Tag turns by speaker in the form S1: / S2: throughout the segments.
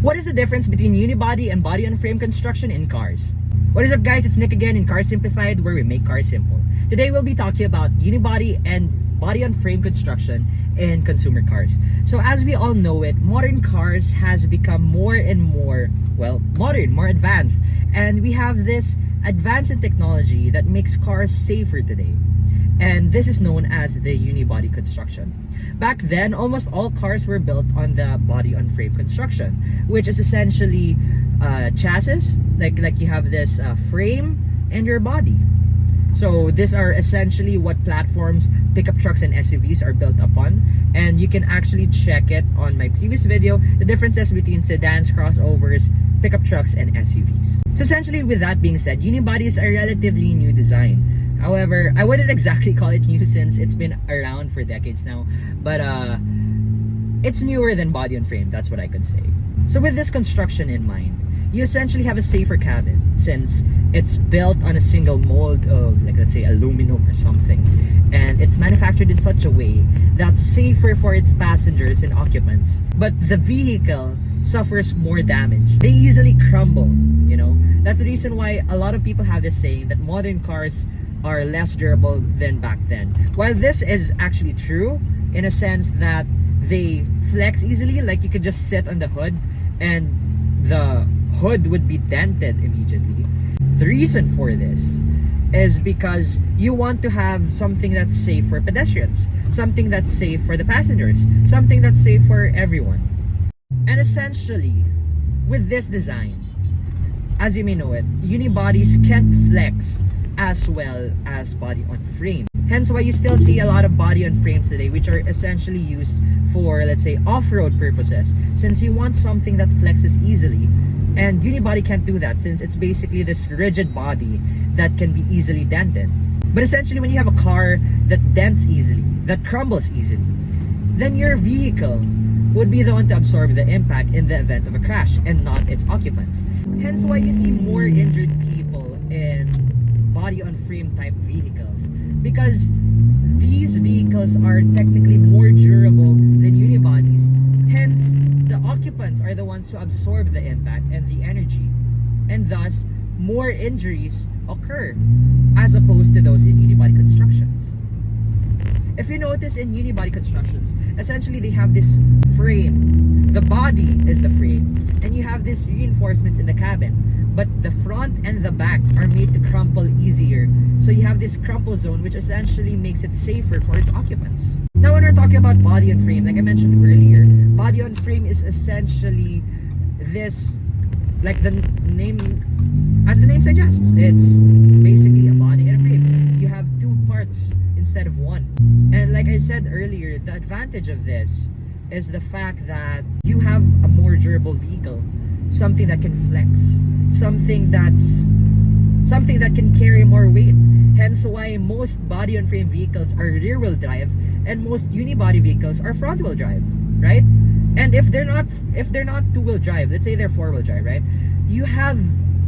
S1: What is the difference between unibody and body-on-frame construction in cars? What is up, guys? It's Nick again in Cars Simplified, where we make cars simple. Today we'll be talking about unibody and body-on-frame construction in consumer cars. So as we all know it, modern cars has become more and more, modern, more advanced. And we have this advance in technology that makes cars safer today. And this is known as the unibody construction. Back then, almost all cars were built on the body-on-frame construction, which is essentially chassis, like you have this frame and your body. So these are essentially what platforms, pickup trucks, and SUVs are built upon. And you can actually check it on my previous video, the differences between sedans, crossovers, pickup trucks, and SUVs. So essentially, with that being said, unibody is a relatively new design. However, I wouldn't exactly call it new since it's been around for decades now, but it's newer than body-on-frame, that's what I could say. So with this construction in mind, you essentially have a safer cabin since it's built on a single mold of, like, let's say aluminum or something, and it's manufactured in such a way that's safer for its passengers and occupants, but the vehicle suffers more damage. They easily crumble, you know. That's the reason why a lot of people have this saying that modern cars are less durable than back then. While this is actually true in a sense that they flex easily, like you could just sit on the hood and the hood would be dented immediately. The reason for this is because you want to have something that's safe for pedestrians, something that's safe for the passengers, something that's safe for everyone. And essentially, with this design, as you may know it, unibodies can't flex as well as body-on-frame. Hence why you still see a lot of body-on-frames today, which are essentially used for, let's say, off-road purposes, since you want something that flexes easily. And unibody can't do that since it's basically this rigid body that can be easily dented. But essentially, when you have a car that dents easily, that crumbles easily, then your vehicle would be the one to absorb the impact in the event of a crash and not its occupants. Hence why you see more injured people in body-on-frame type vehicles, because these vehicles are technically more durable than unibodies. Hence, the occupants are the ones who absorb the impact and the energy, and thus more injuries occur as opposed to those in unibody constructions. If you notice in unibody constructions, essentially they have this frame. The body is the frame, and you have these reinforcements in the cabin. But the front and the back are made to crumple easier. So you have this crumple zone, which essentially makes it safer for its occupants. Now, when we're talking about body-on-frame, like I mentioned earlier, body-on-frame is essentially this, like the name, as the name suggests, it's basically a body and a frame. You have two parts instead of one. And like I said earlier, the advantage of this is the fact that you have a more durable vehicle, something that can flex, something that can carry more weight. Hence why most body-on-frame vehicles are rear-wheel drive and most unibody vehicles are front-wheel drive, right? And if they're not two-wheel drive, let's say they're four-wheel drive, right? You have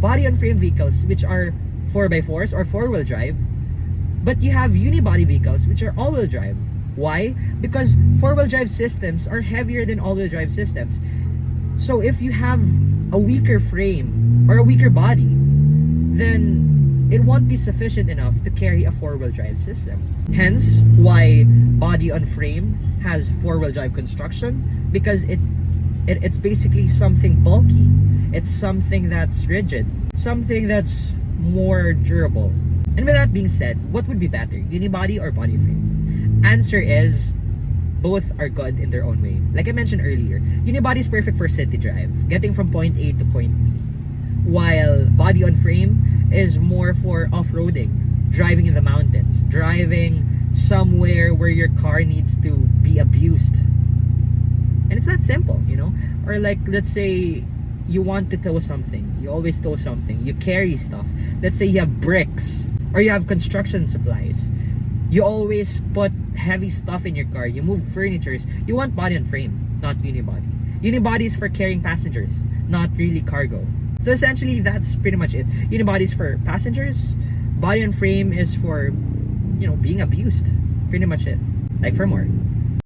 S1: body-on-frame vehicles which are 4x4s or four-wheel drive, but you have unibody vehicles which are all-wheel drive. Why? Because four-wheel drive systems are heavier than all-wheel drive systems. So if you have a weaker frame or a weaker body, then it won't be sufficient enough to carry a four-wheel drive system. Hence why body-on-frame has four-wheel drive construction, because it's basically something bulky. It's something that's rigid, something that's more durable. And with that being said, what would be better, unibody or body-on-frame? Answer is, both are good in their own way. Like I mentioned earlier, unibody is perfect for city drive, getting from point A to point B, while body-on-frame is more for off-roading, driving in the mountains, driving somewhere where your car needs to be abused. And it's that simple, you know? Or like, let's say you want to tow something. You always tow something. You carry stuff. Let's say you have bricks or you have construction supplies. You always put heavy stuff in your car. You move furnitures. You want body-on-frame, not unibody. Unibody is for carrying passengers, not really cargo. So essentially, that's pretty much it. Unibody is for passengers. Body-on-frame is for, you know, being abused. Pretty much it. Like for more.